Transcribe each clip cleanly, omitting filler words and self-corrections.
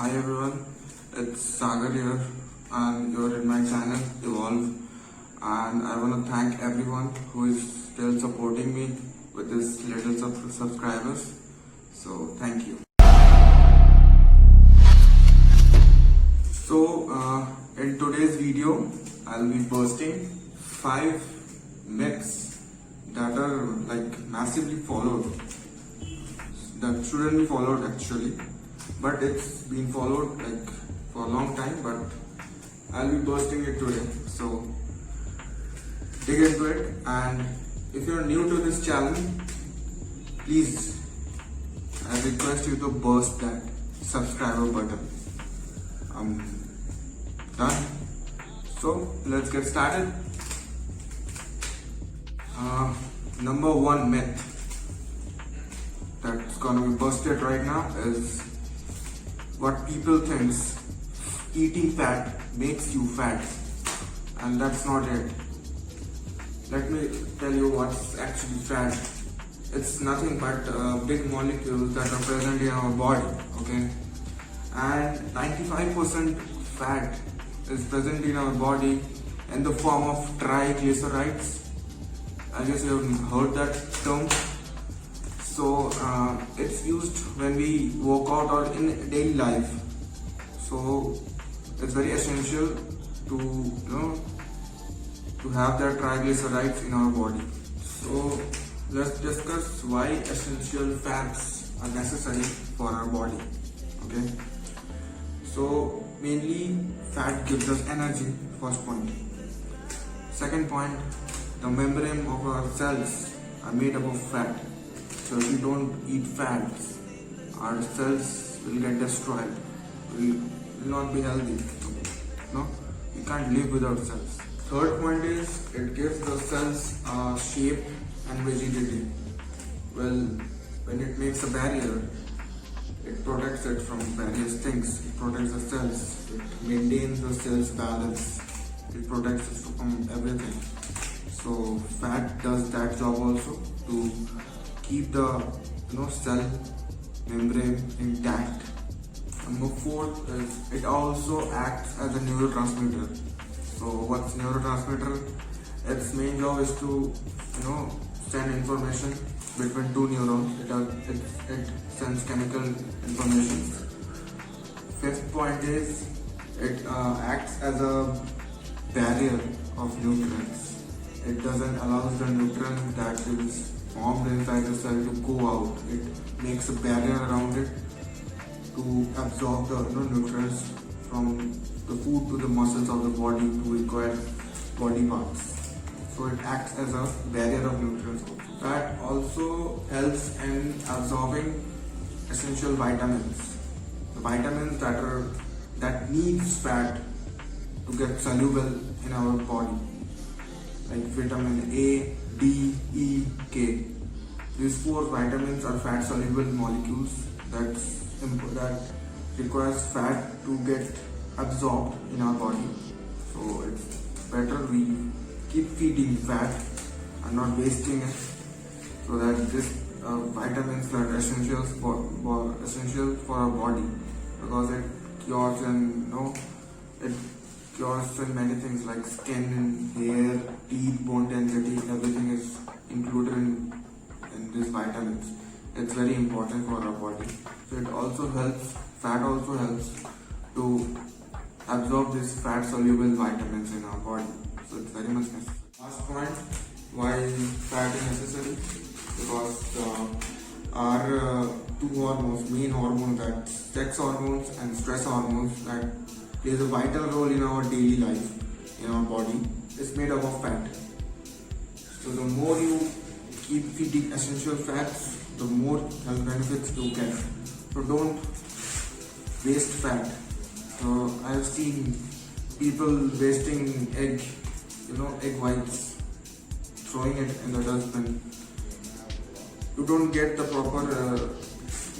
Hi everyone, it's Sagar here and you're in my channel Evolve, and I want to thank everyone who is still supporting me with this little subscribers. So thank you. So in today's video I'll be bursting 5 myths that are like massively followed, that shouldn't be followed actually, but it's been followed like for a long time, but I'll be bursting it today. So dig into it, and if you're new to this channel, please, I request you to burst that subscriber button. Done. So let's get started. Number 1 myth that's gonna be busted right now is what people thinks eating fat makes you fat, and that's not it. Let me tell you what's actually fat. It's nothing but big molecules that are present in our body, okay? And 95% fat is present in our body in the form of triglycerides. I guess you have heard that term. So it's used when we work out or in daily life. So it's very essential to to have that triglycerides in our body. So let's discuss why essential fats are necessary for our body. Okay. So mainly fat gives us energy. First point. Second point, the membrane of our cells are made up of fat. So if we don't eat fats, our cells will get destroyed. We will not be healthy. No, we can't live without cells. Third point is it gives the cells shape and rigidity. Well, when it makes a barrier, it protects it from various things. It protects the cells. It maintains the cells balance. It protects us from everything. So fat does that job also, to keep the cell membrane intact. Number 4 is it also acts as a neurotransmitter. So what's neurotransmitter? Its main job is to send information between 2 neurons. It sends chemical information. Fifth point is it acts as a barrier of nutrients. It doesn't allow the nutrients that is formed inside the cell to go out. It makes a barrier around it to absorb the nutrients from the food to the muscles of the body to require body parts. So it acts as a barrier of nutrients. Fat also helps in absorbing essential vitamins. The vitamins that needs fat to get soluble in our body, like vitamin A, D, E, K. These 4 vitamins are fat soluble molecules that requires fat to get absorbed in our body. So it's better we keep feeding fat and not wasting it, so that this vitamins are essential for our body, because it cures and many things like skin and hair, teeth, bone density. Everything is included in these vitamins. It's very important for our body. So it also helps, fat also helps to absorb these fat soluble vitamins in our body. So it's very much necessary. Last point, why fat is necessary? Because our 2 hormones, main hormones, that sex hormones and stress hormones, that plays a vital role in our daily life, in our body, is made up of fat. So the more you keep feeding essential fats, the more health benefits you get. So don't waste fat. So I have seen people wasting egg whites, throwing it in the dustbin. You don't get the proper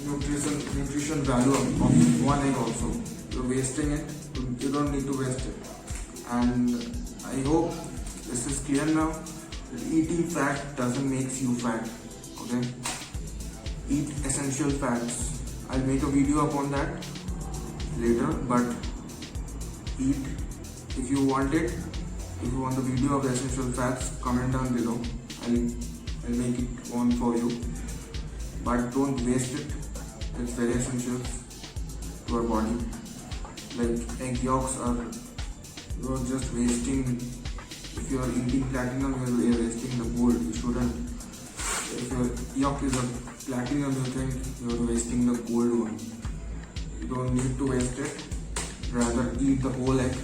nutrition value of 1 egg also. You're wasting it. You don't need to waste it. And I hope this is clear now. That eating fat doesn't make you fat. Okay? Eat essential fats. I'll make a video upon that. later, but eat if you want it. If you want the video of the essential fats, comment down below. I'll make it one for you. But don't waste it. It's very essential to our body. Like egg yolks are, you're just wasting. If you are eating platinum, you're wasting the gold. You shouldn't. If your yolk is a platinum, you think you're wasting the gold one. You don't need to waste it. Rather eat the whole egg.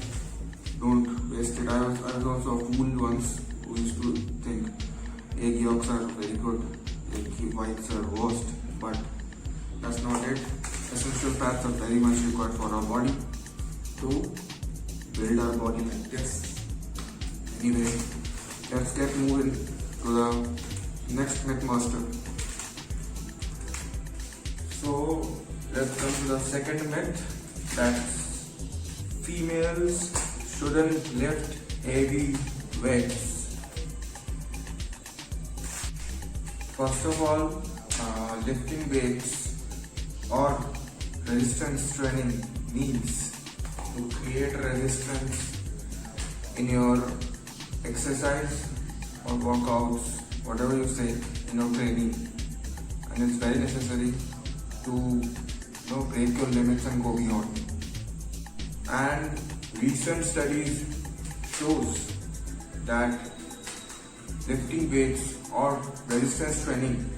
Don't waste it. I was also a fool once who used to think egg yolks are very good, egg whites are worst, but that's not it. Essential fats are very much required for our body to build our body like this. Anyway, let's get moving to the next MythMaster. So let's come to the second myth, that females shouldn't lift heavy weights. First of all, lifting weights or resistance training means to create resistance in your exercise or workouts, whatever you say, in your training, and it's very necessary to break your limits and go beyond. And recent studies shows that lifting weights or resistance training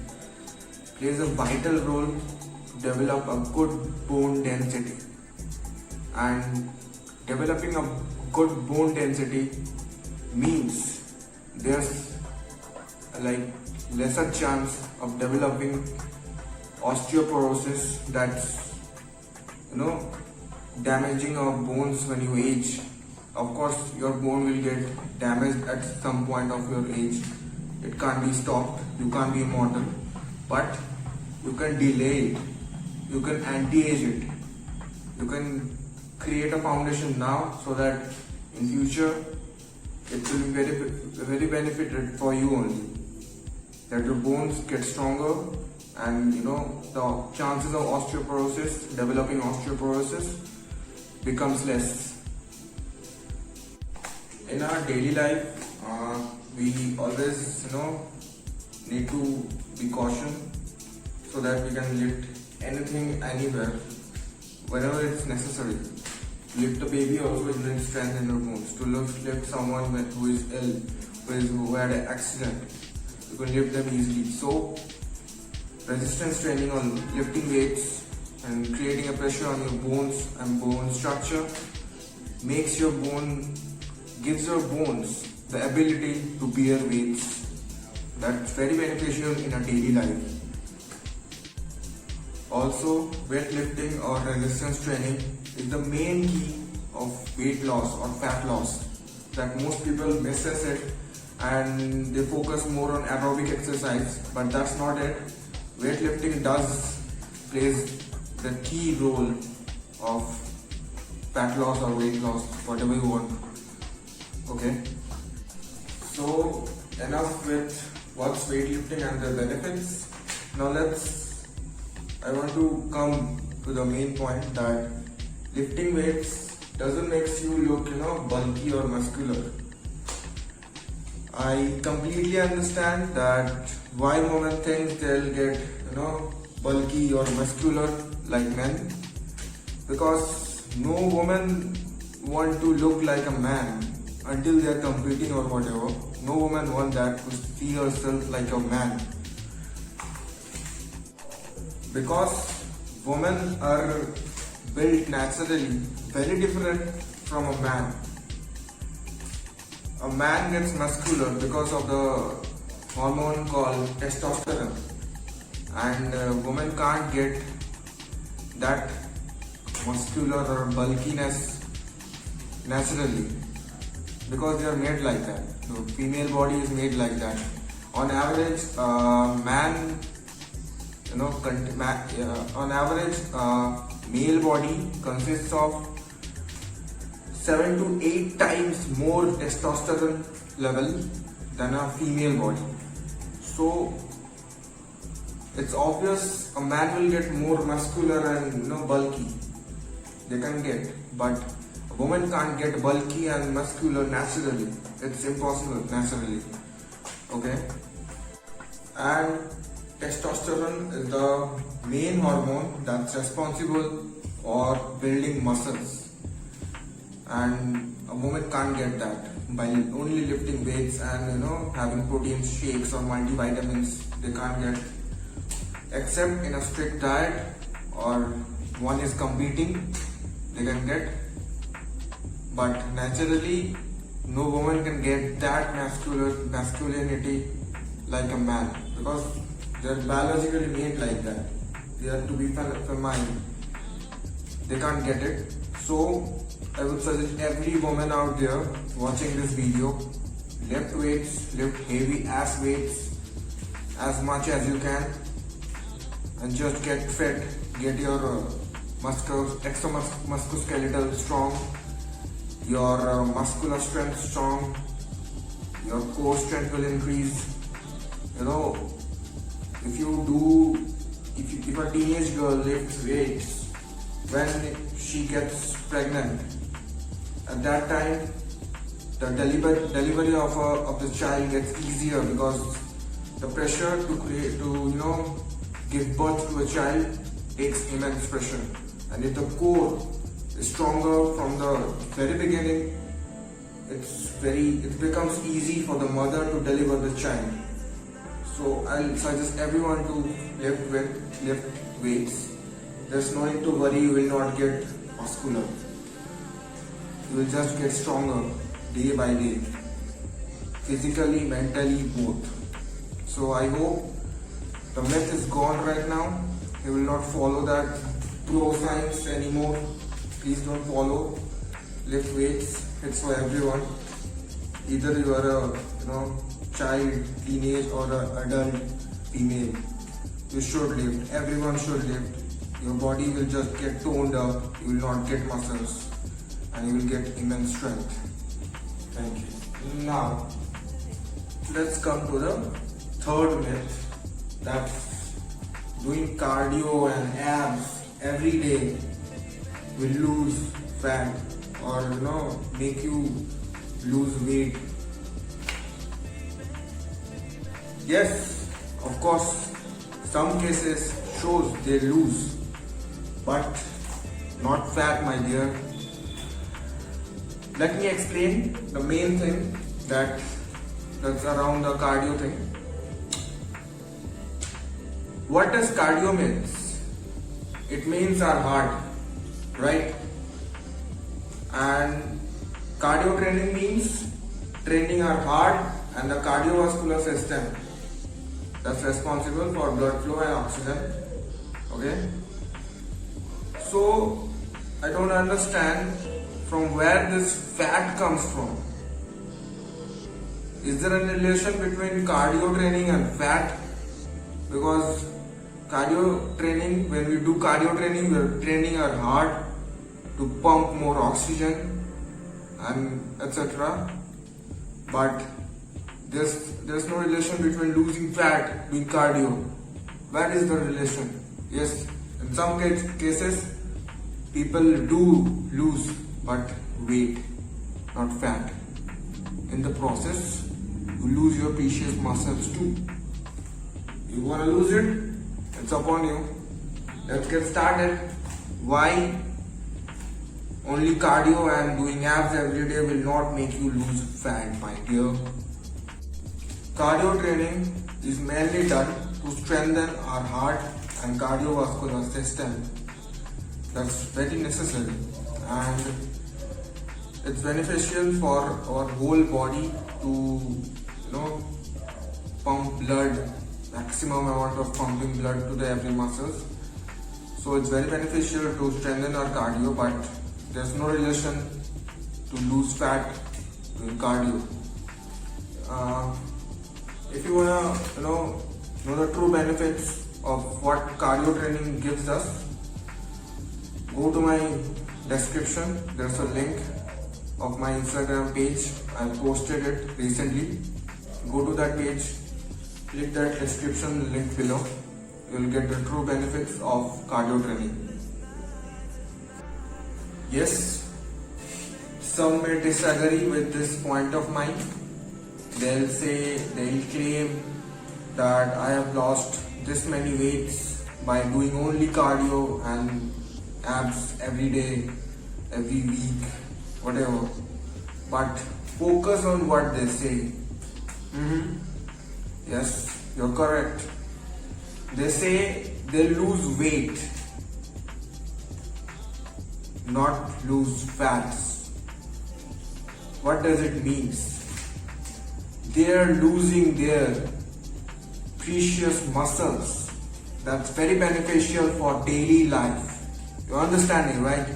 plays a vital role to develop a good bone density. And developing a good bone density means there's like lesser chance of developing osteoporosis, that's damaging your bones when you age. Of course, your bone will get damaged at some point of your age. It can't be stopped. You can't be immortal, but you can delay it. You can anti-age it. You can create a foundation now so that in future it will be very benefited for you only. That your bones get stronger, and the chances of osteoporosis, developing osteoporosis, becomes less. In our daily life, we always need to be cautious so that we can lift anything anywhere whenever it's necessary. To lift a baby also, it brings strength in your bones. To lift someone who is ill, who had an accident, you can lift them easily. So resistance training on lifting weights and creating a pressure on your bones and bone structure gives your bones the ability to bear weights. That's very beneficial in a daily life. Also, weightlifting or resistance training is the main key of weight loss or fat loss. That most people misses it and they focus more on aerobic exercise, but that's not it. Weightlifting plays the key role of fat loss or weight loss, whatever you want. Okay, so enough with what's weightlifting and the benefits. Now I want to come to the main point that lifting weights doesn't make you look bulky or muscular. I completely understand that why women think they'll get bulky or muscular like men, because no woman want to look like a man until they are competing or whatever. No woman want that, to see herself like a man, because women are built naturally very different from a man. A man gets muscular because of the hormone called testosterone, and a woman can't get that muscular or bulkiness naturally because they are made like that. The female body is made like that. On average, male body consists of 7 to 8 times more testosterone level than a female body. So it's obvious a man will get more muscular and bulky. they can get, but a woman can't get bulky and muscular naturally. It's impossible naturally. Okay? And testosterone is the main hormone that's responsible for building muscles. And a woman can't get that by only lifting weights and having protein shakes or multivitamins. They can't get, except in a strict diet or one is competing, they can get. But naturally, no woman can get that masculinity like a man, because they're biologically made like that. They are to be feminine. They can't get it. So I would suggest every woman out there watching this video, lift weights, lift heavy ass weights as much as you can, and just get fit, get your musculoskeletal strong, your muscular strength strong, your core strength will increase. If a teenage girl lifts weights when she gets pregnant, at that time the delivery of the child gets easier, because the pressure to give birth to a child takes immense pressure. And if the core is stronger from the very beginning, it becomes easy for the mother to deliver the child. So I'll suggest everyone to lift weights. There's no need to worry, you will not get muscular. You will just get stronger day by day, physically, mentally, both. So I hope the myth is gone right now. You will not follow that pro science anymore. Please don't follow. Lift weights. It's for everyone. Either you are a child, teenage, or an adult female. You should lift. Everyone should lift. Your body will just get toned up. You will not get muscles, and you will get immense strength. Thank you. Now, let's come to the third myth, that doing cardio and abs every day will lose fat or make you lose weight. Yes, of course, some cases shows they lose, but not fat, my dear. Let me explain the main thing that's around the cardio thing. What does cardio means? It means our heart, right? And cardio training means training our heart and the cardiovascular system that's responsible for blood flow and oxygen. Okay? So I don't understand from where this fat comes from. Is there a relation between cardio training and fat? Because cardio training, when we do cardio training, we are training our heart to pump more oxygen and etc. But there's no relation between losing fat doing cardio. Where is the relation? Yes, in some cases people do lose, but weight, not fat. In the process, you lose your precious muscles too. You want to lose it? It's upon you. Let's get started. Why only cardio and doing abs every day will not make you lose fat, my dear? Cardio training is mainly done to strengthen our heart and cardiovascular system. That's very necessary, and it's beneficial for our whole body to pump blood, maximum amount of pumping blood to the every muscles. So it's very beneficial to strengthen our cardio, but there's no relation to lose fat in cardio. If you wanna know the true benefits of what cardio training gives us, go to my description. There's a link of my Instagram page. I posted it recently. Go to that page, click that description link below. You'll get the true benefits of cardio training. Yes, some may disagree with this point of mine. They'll claim that I have lost this many weights by doing only cardio and abs every day, every week, whatever. But focus on what they say. Yes, you're correct. They say they lose weight, not lose fats. What does it mean? They are losing their precious muscles. That's very beneficial for daily life. You're understanding, right?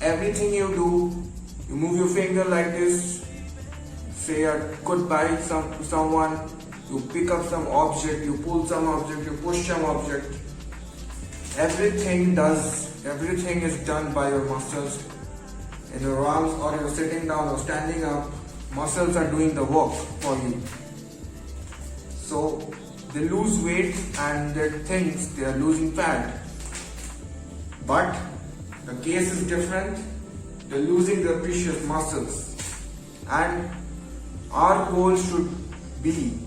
Everything you do, you move your finger like this, say a goodbye to someone, you pick up some object, you pull some object, you push some object. Everything is done by your muscles. In your arms, or you're sitting down or standing up, muscles are doing the work for you. So they lose weight and they think they are losing fat. But the case is different. They're losing their precious muscles. And our goal should be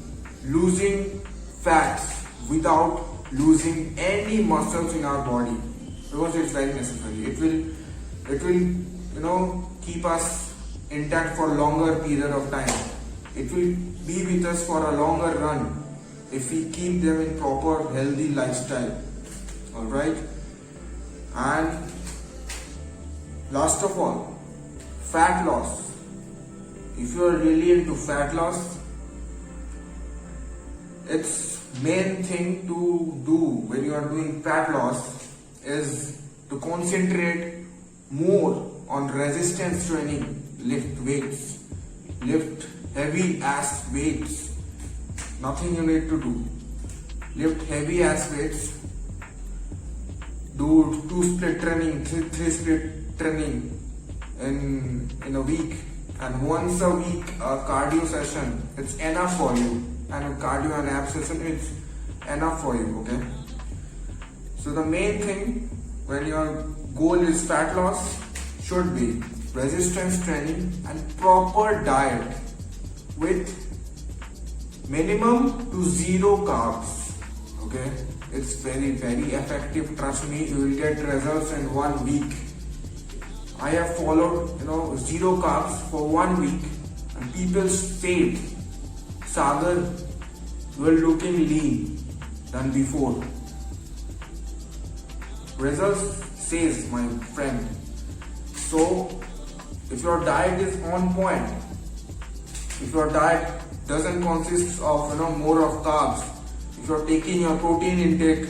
losing fats without losing any muscles in our body, because it's very necessary. It will keep us intact for a longer period of time. It will be with us for a longer run if we keep them in proper healthy lifestyle. Alright? And last of all, fat loss. If you are really into fat loss, its main thing to do when you are doing fat loss is to concentrate more on resistance training. Lift weights, lift heavy ass weights. Nothing you need to do. Lift heavy ass weights. Do 2 split training, 3 split training in a week, and once a week a cardio session. It's enough for you. And a cardio and ab session is enough for you. Okay. So the main thing when your goal is fat loss should be resistance training and proper diet with minimum to 0 carbs. Okay, it's very effective. Trust me, you will get results in 1 week. I have followed 0 carbs for 1 week, and people said, Sagar, you are looking lean than before. Results says, my friend. So if your diet is on point, if your diet doesn't consist of more of carbs, if you're taking your protein intake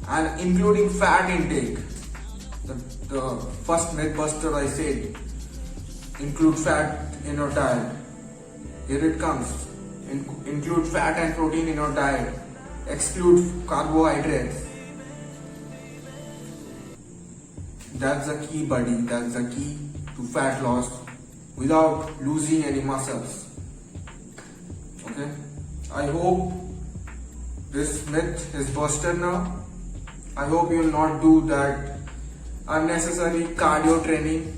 and including fat intake, the first myth buster I said, include fat in your diet. Here it comes. Include fat and protein in your diet. Exclude carbohydrates. That's the key, buddy. That's the key to fat loss without losing any muscles. Okay? I hope this myth is busted now. I hope you will not do that unnecessary cardio training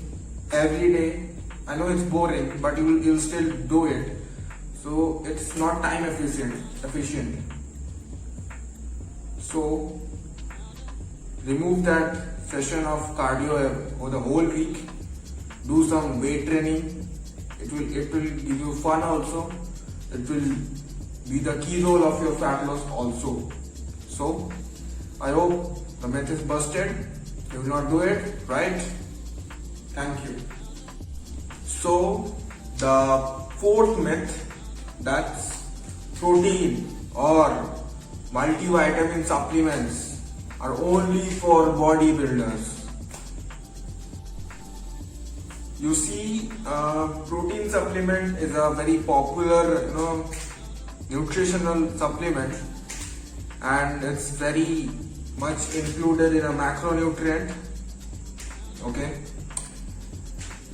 every day. I know it's boring, but you'll still do it. So it's not time efficient. So remove that session of cardio for the whole week. Do some weight training. It will give you fun also. It will be the key role of your fat loss also. So I hope the myth is busted. You will not do it, right? Thank you. So the 4th myth, that's protein or multivitamin supplements are only for bodybuilders. You see, protein supplement is a very popular, nutritional supplement, and it's very much included in a macronutrient. Okay,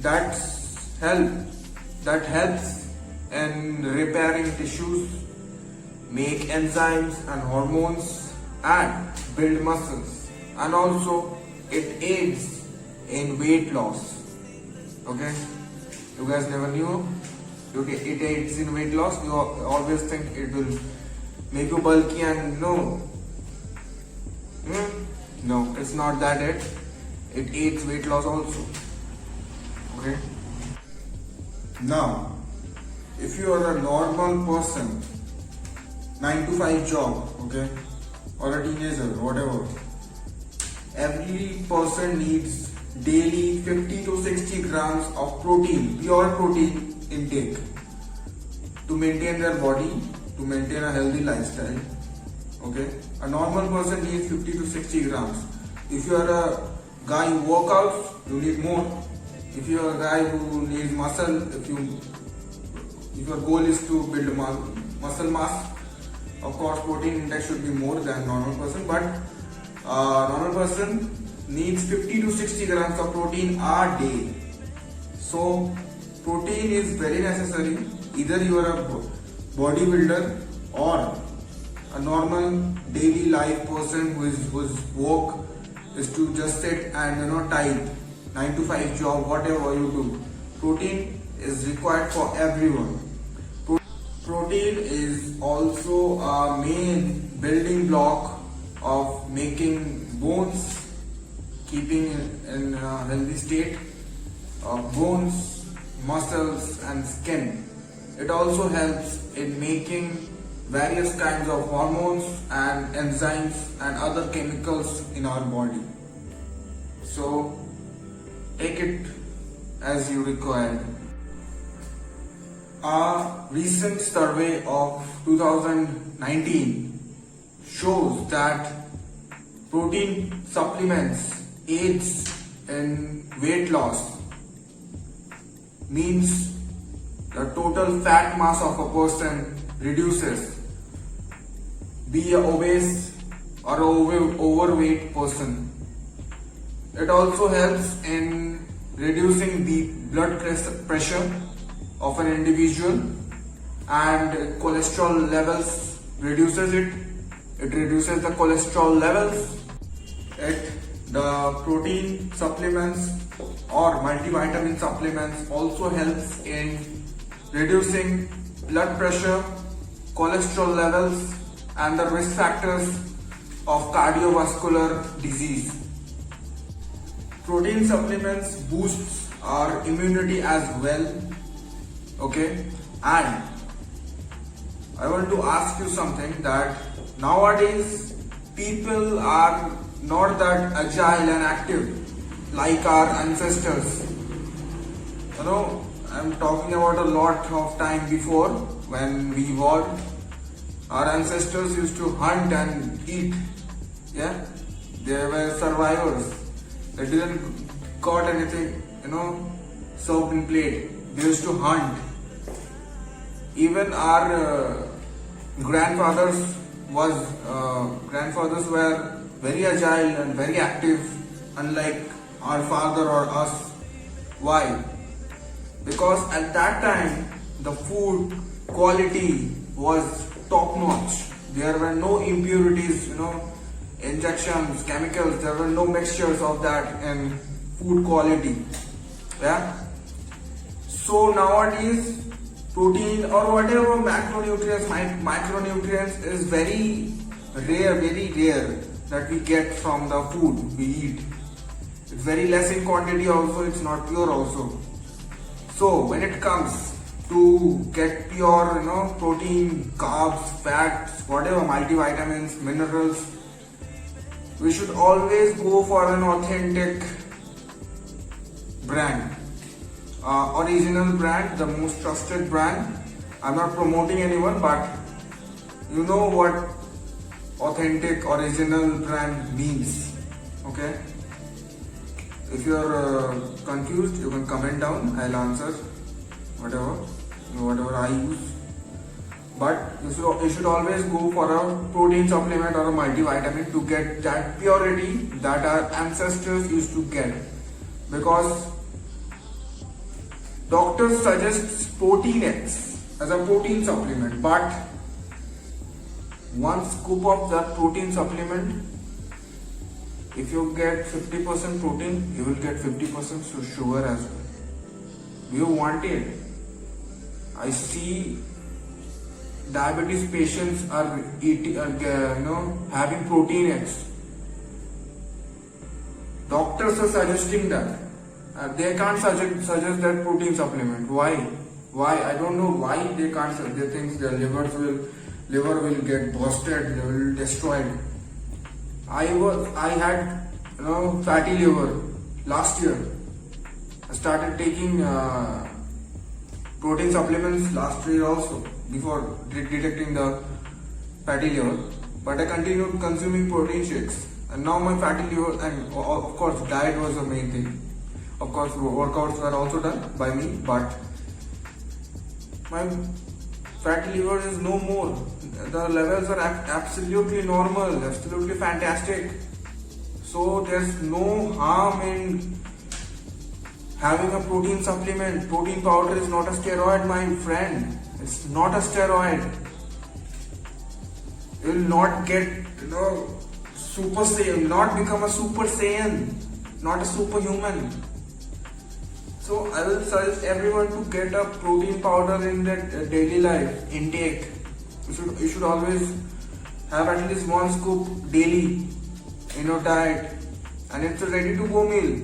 that helps in repairing tissues, make enzymes and hormones, and build muscles, and also it aids in weight loss. Okay, you guys never knew. Okay, it aids in weight loss. You always think it will make you bulky, and no, no, it's not that it. It aids weight loss also. Okay. Now, if you are a normal person, 9 to 5 job, okay, or a teenager, whatever, every person needs daily 50 to 60 grams of protein, pure protein intake to maintain their body, to maintain a healthy lifestyle. Okay, a normal person needs 50 to 60 grams. If you are a guy who works out, you need more. If you are a guy who needs muscle, if your goal is to build muscle mass, of course protein intake should be more than normal person, but normal person needs 50 to 60 grams of protein a day. So protein is very necessary. Either you are a bodybuilder or a normal daily life person whose work is to just sit and type 9 to 5 job, whatever you do. Protein is required for everyone. Protein is also a main building block of making bones, keeping in a healthy state of bones, muscles and skin. It also helps in making various kinds of hormones and enzymes and other chemicals in our body. So take it as you require. A recent survey of 2019 shows that protein supplements aids in weight loss, means the total fat mass of a person reduces, be a obese or overweight person. It also helps in reducing the blood pressure of an individual, and cholesterol levels reduces it. It reduces the cholesterol levels. The protein supplements or multivitamin supplements also helps in reducing blood pressure, cholesterol levels and the risk factors of cardiovascular disease. Protein supplements boosts our immunity as well. Okay, and I want to ask you something, that nowadays people are not that agile and active like our ancestors. I'm talking about a lot of time before, when we evolved. Our ancestors used to hunt and eat. Yeah, they were survivors. They didn't got anything, served in plate. They used to hunt. Even our grandfathers were very agile and very active, unlike our father or us. Why? Because at that time the food quality was top notch. There were no impurities, injections, chemicals. There were no mixtures of that in food quality. Yeah. So nowadays, protein or whatever micronutrients is very rare that we get from the food we eat. It's very less in quantity also, it's not pure also. So when it comes to get pure, protein, carbs, fats, whatever, multivitamins, minerals, we should always go for an authentic brand. Original brand, the most trusted brand. I'm not promoting anyone, but you know what authentic original brand means. Okay, if you're confused, you can comment down. I'll answer whatever I use. But you should always go for a protein supplement or a multivitamin to get that purity that our ancestors used to get. Because doctors suggest Protein X as a protein supplement, but one scoop of that protein supplement If you get 50% protein, you will get 50% sugar as well. Do you want it? I see diabetes patients are eating, having protein eggs. Doctors are suggesting that. They can't suggest that protein supplement. Why? I don't know why they can't. They think their liver will get busted, they will destroyed. I had fatty liver last year. I started taking protein supplements last year also, before detecting the fatty liver. But I continued consuming protein shakes, and now my fatty liver, and of course diet was the main thing. Of course workouts were also done by me, but my fatty liver is no more. The levels are absolutely normal, absolutely fantastic. So there's no harm in having a protein supplement. Protein powder is not a steroid, my friend. It's not a steroid. You will not get, super saiyan, not become a super saiyan, not a superhuman. So I will suggest everyone to get a protein powder in their daily life intake. You should always have at least 1 scoop daily in your diet, and it's a ready to go meal.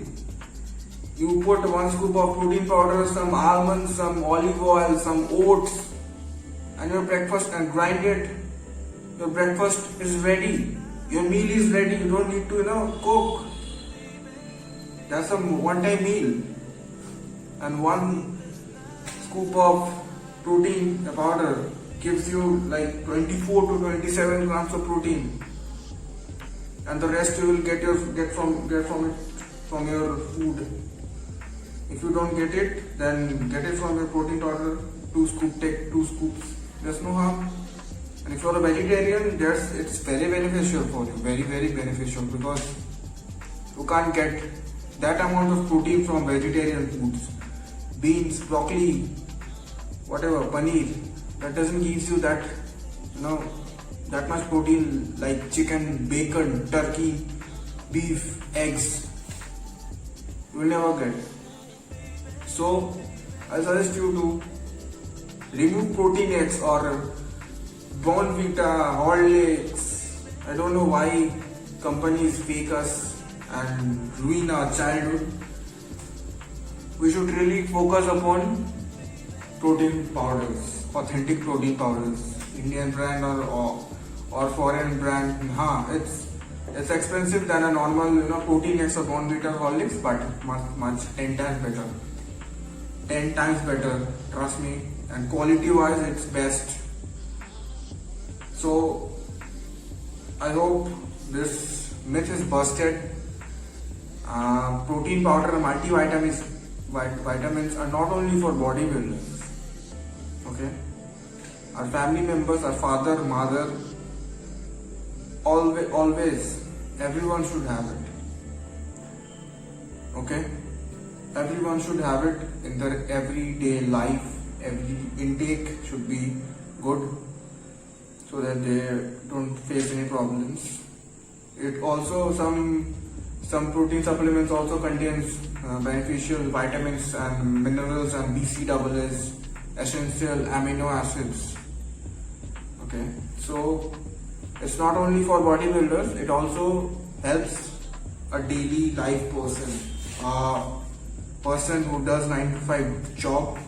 You put 1 scoop of protein powder, some almonds, some olive oil, some oats, and your breakfast, and grind it. Your breakfast is ready. Your meal is ready. You don't need to, cook. That's a one-time meal. And 1 scoop of protein powder gives you like 24 to 27 grams of protein, and the rest you will get from your food. If you don't get it, then get it from your protein powder. 2 scoops, take 2 scoops. There's no harm. And if you're a vegetarian, it's very beneficial for you. Very, very beneficial, because you can't get that amount of protein from vegetarian foods. Beans, broccoli, whatever, paneer. That doesn't give you that, that much protein like chicken, bacon, turkey, beef, eggs. You will never get. So I suggest you to remove protein eggs or Bournvita, Horlicks. I don't know why companies fake us and ruin our childhood. We should really focus upon protein powders, authentic protein powders, Indian brand or foreign brand. It's expensive than a normal protein eggs or Bournvita, Horlicks, but much 10 times better. 10 times better, trust me. And quality wise, it's best. So I hope this myth is busted. Protein powder and multivitamins are not only for bodybuilders. Okay, our family members, our father, mother, always, everyone should have it. Okay, everyone should have it in their everyday life. Every intake should be good, so that they don't face any problems. It also, some protein supplements also contains beneficial vitamins and minerals and BCAAs, essential amino acids. Okay, so it's not only for bodybuilders, it also helps a daily life person, a person who does 9 to 5 job,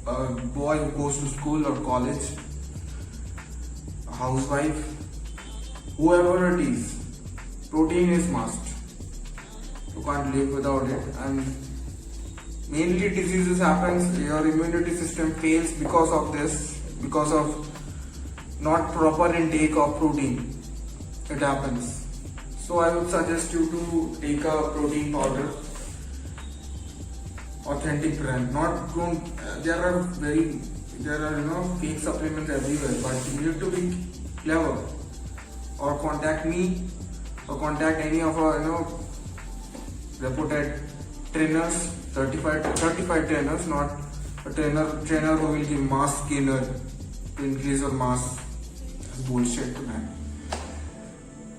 a boy who goes to school or college, a housewife, whoever it is. Protein is must. You can't live without it, and mainly diseases happens, your immunity system fails because of this, because of not proper intake of protein. It happens. So I would suggest you to take a protein powder, authentic brand. There are fake supplements everywhere, but you need to be clever. Or contact me, or contact any of our reputed trainers, certified trainers, not a trainer who will give mass gainer to increase your mass. That's bullshit, man.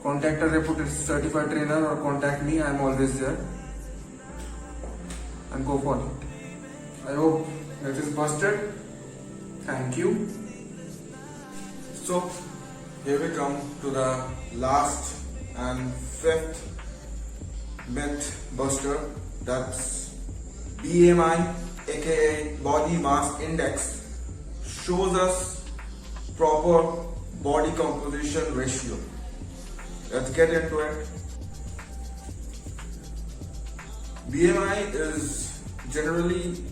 contact a reputed certified trainer or contact me. I am always there. And go for it. I hope that is busted. Thank you. So here we come to the last and fifth myth buster. That's BMI, aka body mass index, shows us proper body composition ratio. Let's get into it. BMI is generally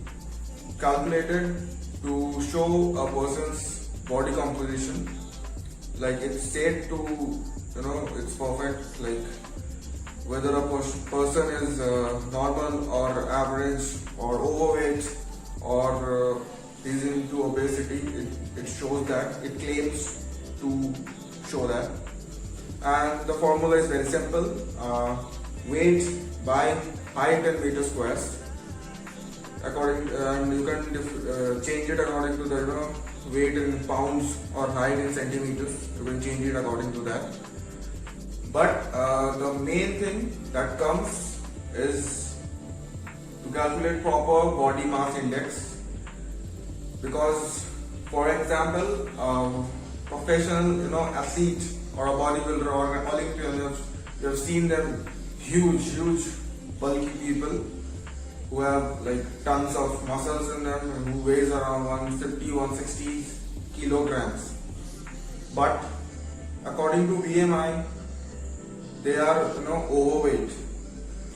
calculated to show a person's body composition. Like it's said to, it's perfect. Like whether a person is normal or average or overweight or is into obesity, it shows that, it claims to show that. And the formula is very simple. Weight by height in meter squares. And you can change it according to the weight in pounds or height in centimeters. You can change it according to that. But the main thing that comes is to calculate proper body mass index. Because, for example, professional athlete or a bodybuilder or an Olympian, you have seen them, huge bulky people who have like tons of muscles in them and who weighs around 150-160 kilograms. But according to BMI, they are overweight,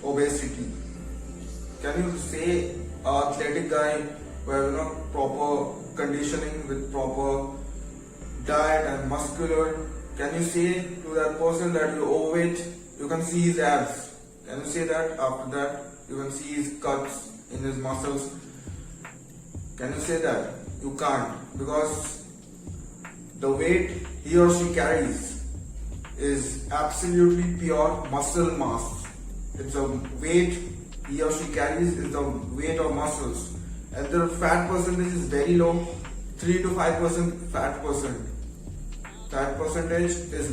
obesity. Can you say an athletic guy who has proper conditioning with proper diet and muscular, can you say to that person that you're overweight? You can see his abs. Can you say that? After that, you can see his cuts in his muscles. Can you say that? You can't, because the weight he or she carries is absolutely pure muscle mass. It's a weight he or she carries is the weight of muscles, and the fat percentage is very low, 3 to 5% fat percent. Fat percentage is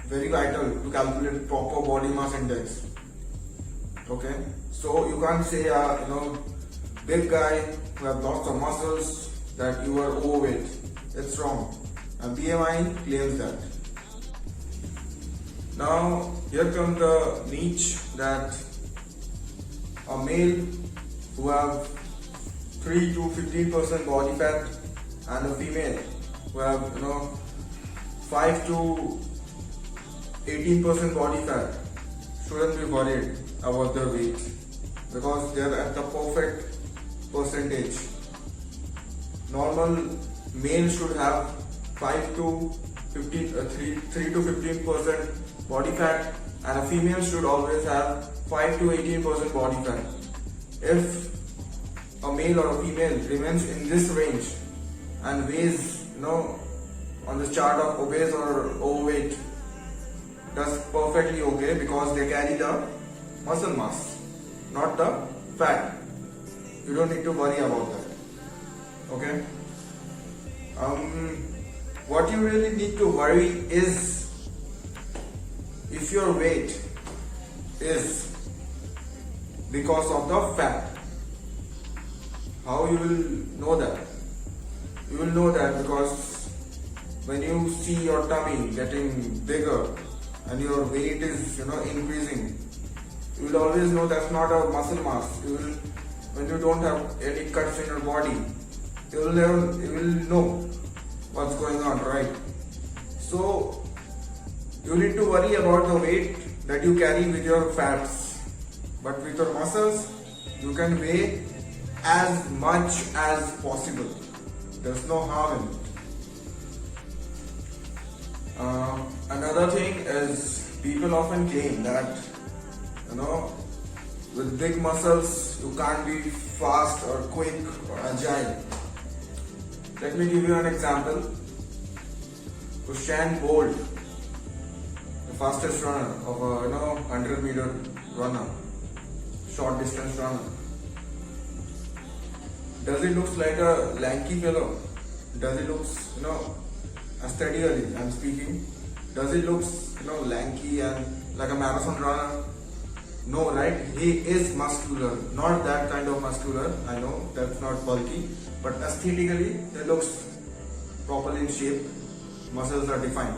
very vital to calculate proper body mass index. Okay, so you can't say big guy who have lots of muscles that you are overweight. It's wrong, and BMI claims that. Now here comes the niche that a male who have 3 to 15% body fat and a female who have 5 to 18% body fat shouldn't be worried about their weight, because they are at the perfect percentage. Normal male should have 5 to 3 to 15% body fat, and a female should always have 5 to 18% body fat. If a male or a female remains in this range and weighs on the chart of obese or overweight, that's perfectly okay, because they carry the muscle mass, not the fat. You don't need to worry about that. Okay. What you really need to worry is if your weight is because of the fat. How you will know that? You will know that because when you see your tummy getting bigger and your weight is increasing, you will always know that's not a muscle mass. When you don't have any cuts in your body, you will know what's going on, right? So you need to worry about the weight that you carry with your fats, but with your muscles you can weigh as much as possible. There's no harm in it. Another thing is, people often claim that with big muscles you can't be fast or quick or agile. Let me give you an example. Usain Bolt, the fastest runner of a 100-meter runner, short distance runner. Does he look like a lanky fellow? Does he look aesthetically, I'm speaking? Does he look, lanky and like a marathon runner? No, right? He is muscular, not that kind of muscular. I know that's not bulky, but aesthetically, he looks properly in shape. Muscles are defined.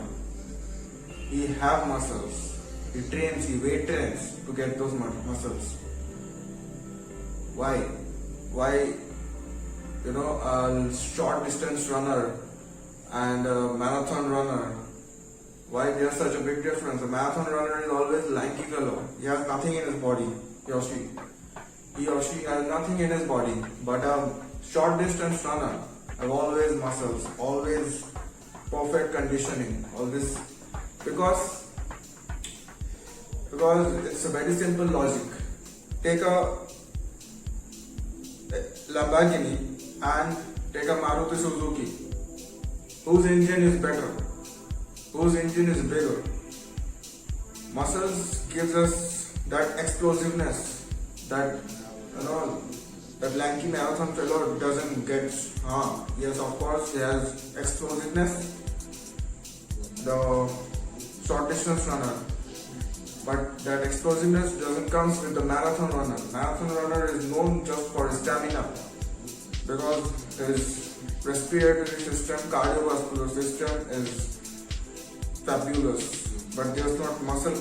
He have muscles. He trains, he weight trains to get those muscles. Why? Why? A short distance runner and a marathon runner. Why there's such a big difference? A marathon runner is always lanky fellow. He has nothing in his body. He or she has nothing in his body. But a short distance runner have always muscles, always perfect conditioning, always because it's a very simple logic. Take a Lamborghini and take a Maruti Suzuki. Whose engine is better? Whose engine is bigger? Muscles gives us that explosiveness that that lanky marathon fellow doesn't get. Yes, of course he has explosiveness, the short distance runner, but that explosiveness doesn't come with the marathon runner. Marathon runner is known just for his stamina because his respiratory system, cardiovascular system is fabulous, but there's not muscle,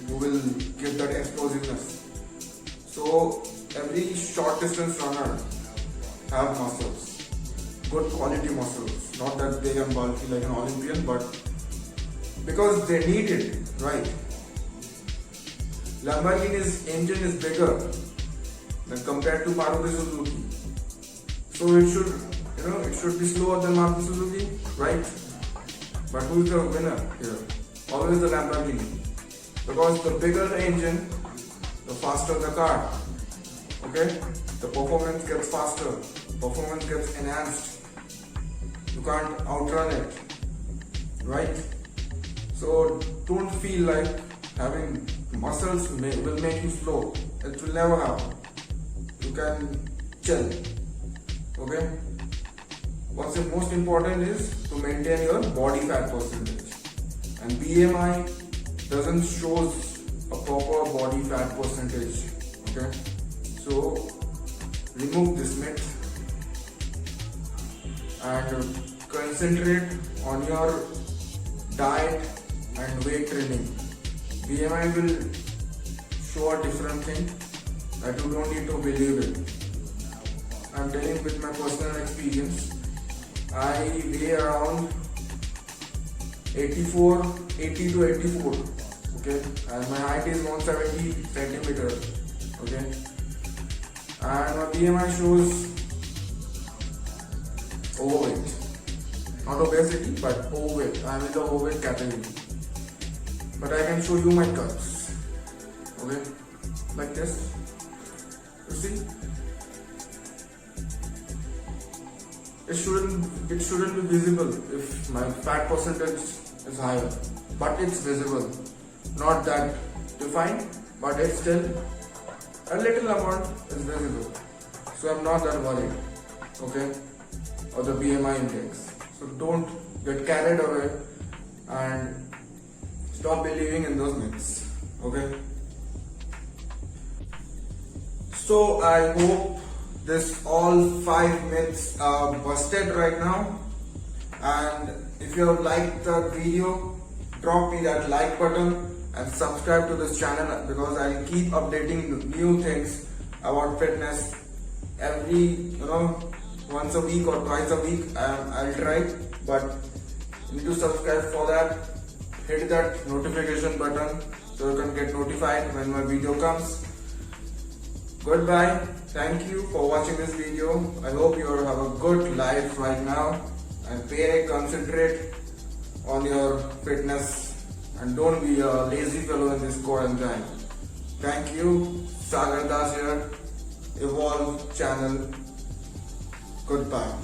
who will give that explosiveness. So every short distance runner have muscles, good quality muscles, not that big and bulky like an Olympian, but because they need it, right? Lamborghini's engine is bigger than compared to Maruti Suzuki, so it should be slower than Maruti Suzuki, right? But who is the winner here? Always the Lamborghini. Because the bigger the engine, the faster the car. Okay? The performance gets faster. Performance gets enhanced. You can't outrun it. Right? So don't feel like having muscles will make you slow. It will never happen. You can chill. Okay? What's most important is to maintain your body fat percentage. And BMI doesn't show a proper body fat percentage. Okay? So remove this myth and concentrate on your diet and weight training. BMI will show a different thing that you don't need to believe it. I'm telling with my personal experience. I weigh around 80 to 84, okay, and my height is 170 centimeters, okay, and my BMI shows overweight, not obesity but overweight. I am in the overweight category, but I can show you my cuts, okay, like this, you see. It shouldn't be visible if my fat percentage is higher, but it's visible. Not that defined, but it's still a little amount is visible. So I'm not that worried, okay, or the BMI index. So don't get carried away and stop believing in those myths, okay. So I hope this all 5 myths are busted right now, and if you have liked the video, drop me that like button and subscribe to this channel because I'll keep updating new things about fitness every once a week or twice a week. I'll try, but you need to subscribe for that. Hit that notification button so you can get notified when my video comes. Goodbye. Thank you for watching this video. I hope you have a good life right now and concentrate on your fitness and don't be a lazy fellow in this quarantine. Thank you. Sagar Das here, Evolve channel. Goodbye.